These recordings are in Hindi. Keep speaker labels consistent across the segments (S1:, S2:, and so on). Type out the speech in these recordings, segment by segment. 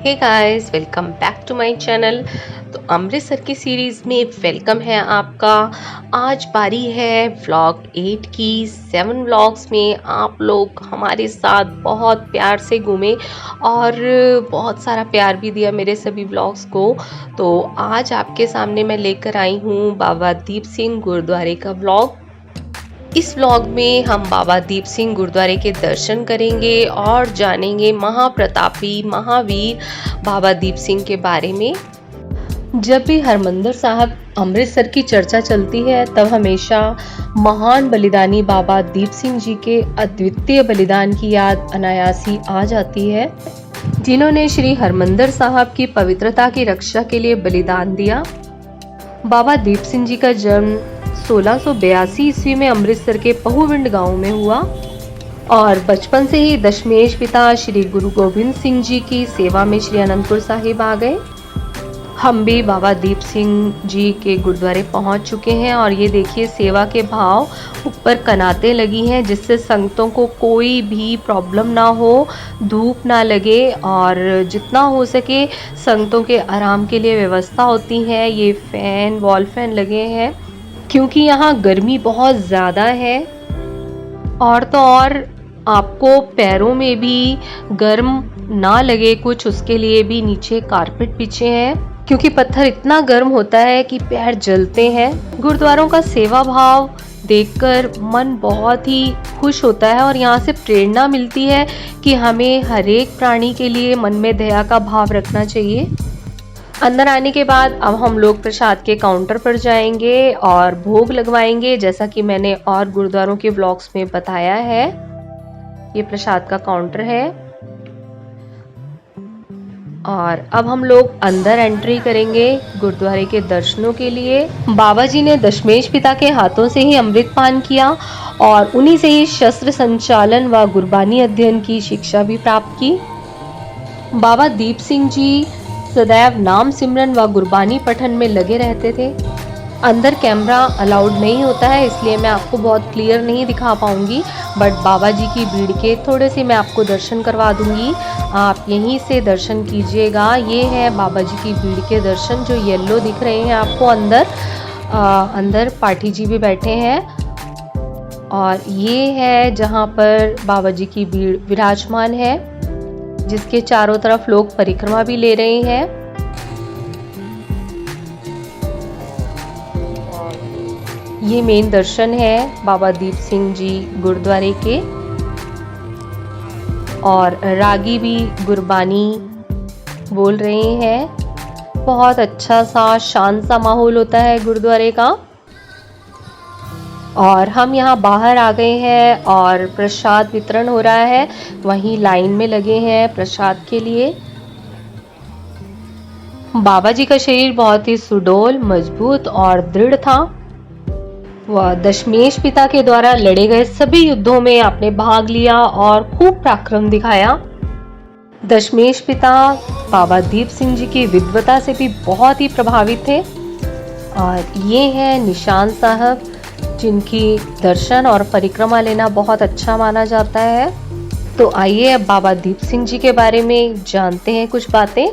S1: Hey guys, welcome back to my channel. तो अमृतसर की सीरीज़ में वेलकम है आपका। आज बारी है व्लॉग 8 की। 7 व्लॉग्स में आप लोग हमारे साथ बहुत प्यार से घूमे और बहुत सारा प्यार भी दिया मेरे सभी व्लॉग्स को। तो आज आपके सामने मैं लेकर आई हूँ बाबा दीप सिंह गुरुद्वारे का व्लॉग। इस व्लॉग में हम बाबा दीप सिंह गुरुद्वारे के दर्शन करेंगे और जानेंगे महाप्रतापी महावीर बाबा दीप सिंह के बारे में। जब भी हरमंदिर साहब अमृतसर की चर्चा चलती है तब हमेशा महान बलिदानी बाबा दीप सिंह जी के अद्वितीय बलिदान की याद अनायासी आ जाती है, जिन्होंने श्री हरमंदिर साहब की पवित्रता की रक्षा के लिए बलिदान दिया। बाबा दीप सिंह जी का जन्म 1682 ईस्वी में अमृतसर के पहुविंड गांव में हुआ और बचपन से ही दशमेश पिता श्री गुरु गोविंद सिंह जी की सेवा में श्री अनंतपुर साहिब आ गए। हम भी बाबा दीप सिंह जी के गुरुद्वारे पहुंच चुके हैं और ये देखिए सेवा के भाव ऊपर कनातें लगी हैं जिससे संगतों को कोई भी प्रॉब्लम ना हो, धूप ना लगे और जितना हो सके संगतों के आराम के लिए व्यवस्था होती है। ये फैन, वॉल फैन लगे हैं क्योंकि यहाँ गर्मी बहुत ज़्यादा है। और तो और आपको पैरों में भी गर्म ना लगे कुछ, उसके लिए भी नीचे कारपेट बिछे हैं क्योंकि पत्थर इतना गर्म होता है कि पैर जलते हैं। गुरुद्वारों का सेवा भाव देखकर मन बहुत ही खुश होता है और यहाँ से प्रेरणा मिलती है कि हमें हर एक प्राणी के लिए मन में दया का भाव रखना चाहिए। अंदर आने के बाद अब हम लोग प्रसाद के काउंटर पर जाएंगे और भोग लगवाएंगे, जैसा कि मैंने और गुरुद्वारों के व्लॉग्स में बताया है। ये प्रसाद का काउंटर है और अब हम लोग अंदर एंट्री करेंगे गुरुद्वारे के दर्शनों के लिए। बाबा जी ने दशमेश पिता के हाथों से ही अमृत पान किया और उन्हीं से ही शस्त्र संचालन व गुरबानी अध्ययन की शिक्षा भी प्राप्त की। बाबा दीप सिंह जी सदैव नाम सिमरन व गुरबानी पठन में लगे रहते थे। अंदर कैमरा अलाउड नहीं होता है इसलिए मैं आपको बहुत क्लियर नहीं दिखा पाऊंगी, बट बाबा जी की भीड़ के थोड़े से मैं आपको दर्शन करवा दूंगी। आप यहीं से दर्शन कीजिएगा। ये है बाबा जी की भीड़ के दर्शन जो येलो दिख रहे हैं आपको। अंदर पाठी जी भी बैठे हैं और ये है जहाँ पर बाबा जी की भीड़ विराजमान है, जिसके चारों तरफ लोग परिक्रमा भी ले रहे हैं। ये मेन दर्शन है बाबा दीप सिंह जी गुरुद्वारे के और रागी भी गुरबानी बोल रहे हैं। बहुत अच्छा सा शांत सा माहौल होता है गुरुद्वारे का। और हम यहाँ बाहर आ गए हैं और प्रसाद वितरण हो रहा है, वहीं लाइन में लगे हैं प्रसाद के लिए। बाबा जी का शरीर बहुत ही सुडौल, मजबूत और दृढ़ था। वह दशमेश पिता के द्वारा लड़े गए सभी युद्धों में आपने भाग लिया और खूब पराक्रम दिखाया। दशमेश पिता बाबा दीप सिंह जी की विद्वता से भी बहुत ही प्रभावित थे। और ये है निशान साहब, जिनकी दर्शन और परिक्रमा लेना बहुत अच्छा माना जाता है। तो आइए अब बाबा दीप सिंह जी के बारे में जानते हैं कुछ बातें।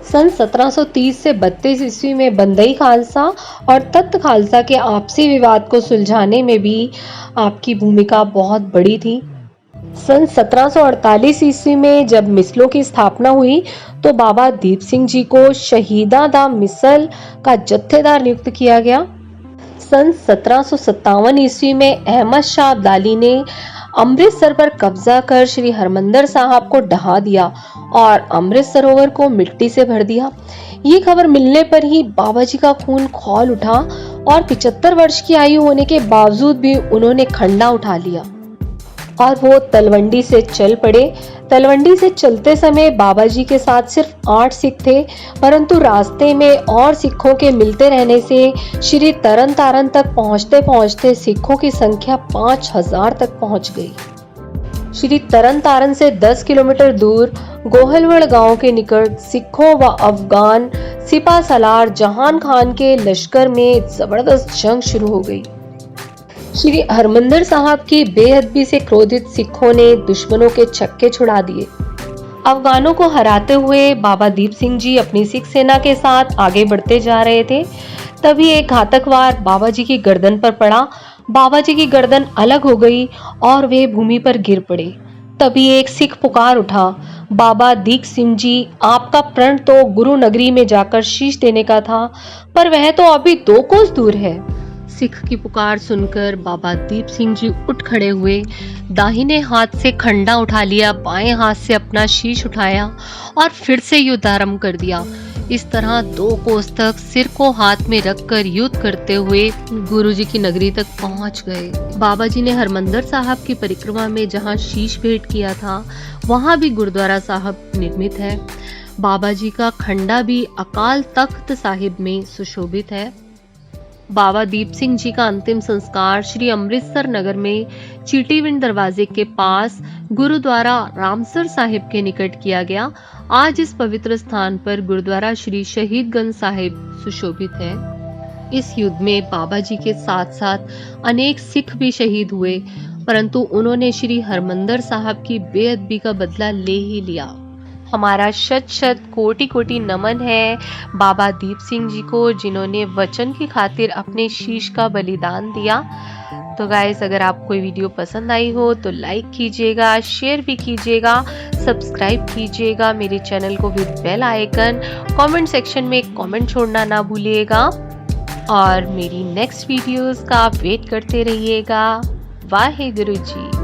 S1: सन 1730 से 32 ईस्वी में बंदई खालसा और तख्त खालसा के आपसी विवाद को सुलझाने में भी आपकी भूमिका बहुत बड़ी थी। सन 1748 ईस्वी में जब मिसलों की स्थापना हुई तो बाबा दीप सिंह जी को शहीदा दा मिसल का जत्थेदार नियुक्त किया गया। सन 1757 ईस्वी में अहमद शाह अब्दाली ने अमृत पर कब्जा कर श्री हरमंदिर साहब को ढहा दिया और अमृत सरोवर को मिट्टी से भर दिया। ये खबर मिलने पर ही बाबा जी का खून खौल उठा और 75 वर्ष की आयु होने के बावजूद भी उन्होंने खंडा उठा लिया और वो तलवंडी से चल पड़े। तलवंडी से चलते समय बाबा जी के साथ सिर्फ 8 सिख थे, परंतु रास्ते में और सिखों के मिलते रहने से श्री तरन तारण तक पहुंचते पहुंचते सिखों की संख्या 5000 तक पहुंच गई। श्री तरन तारण से 10 किलोमीटर दूर गोहलवड़ गांव के निकट सिखों व अफगान सिपा सलार जहान खान के लश्कर में जबरदस्त जंग शुरू हो गई। श्री हरमंदिर साहब की बेअदबी से क्रोधित सिखों ने दुश्मनों के छक्के छुड़ा दिए अफगानों को हराते हुए बाबा दीप सिंह जी अपनी सिख सेना के साथ आगे बढ़ते जा रहे थे। तभी एक घातक वार बाबा जी की गर्दन पर पड़ा। बाबा जी की गर्दन अलग हो गई और वे भूमि पर गिर पड़े। तभी एक सिख पुकार उठा, बाबा दीप सिंह जी, आपका प्रण तो गुरु नगरी में जाकर शीश देने का था, पर वह तो अभी 2 कोस दूर है। सिख की पुकार सुनकर बाबा दीप सिंह जी उठ खड़े हुए, दाहिने हाथ से खंडा उठा लिया, बाएं हाथ से अपना शीश उठाया और फिर से युद्ध आरंभ कर दिया। इस तरह 2 कोस तक सिर को हाथ में रखकर युद्ध करते हुए गुरुजी की नगरी तक पहुंच गए। बाबा जी ने हरमंदिर साहब की परिक्रमा में जहां शीश भेंट किया था, वहां भी गुरुद्वारा साहब निर्मित है। बाबा जी का खंडा भी अकाल तख्त साहिब में सुशोभित है। बाबा दीप सिंह जी का अंतिम संस्कार श्री अमृतसर नगर में चीटीविंड दरवाजे के पास गुरुद्वारा रामसर साहिब के निकट किया गया। आज इस पवित्र स्थान पर गुरुद्वारा श्री शहीदगंज साहिब सुशोभित है। इस युद्ध में बाबा जी के साथ साथ अनेक सिख भी शहीद हुए, परंतु उन्होंने श्री हरमंदिर साहब की बेअदबी का बदला ले ही लिया। हमारा शत शत कोटि कोटि नमन है बाबा दीप सिंह जी को, जिन्होंने वचन की खातिर अपने शीश का बलिदान दिया। तो गाइस, अगर आपको ये वीडियो पसंद आई हो तो लाइक कीजिएगा, शेयर भी कीजिएगा, सब्सक्राइब कीजिएगा मेरे चैनल को with bell icon. Comment section में कमेंट छोड़ना ना भूलिएगा और मेरी नेक्स्ट वीडियोस का वेट करते रहिएगा। वाहेगुरु जी।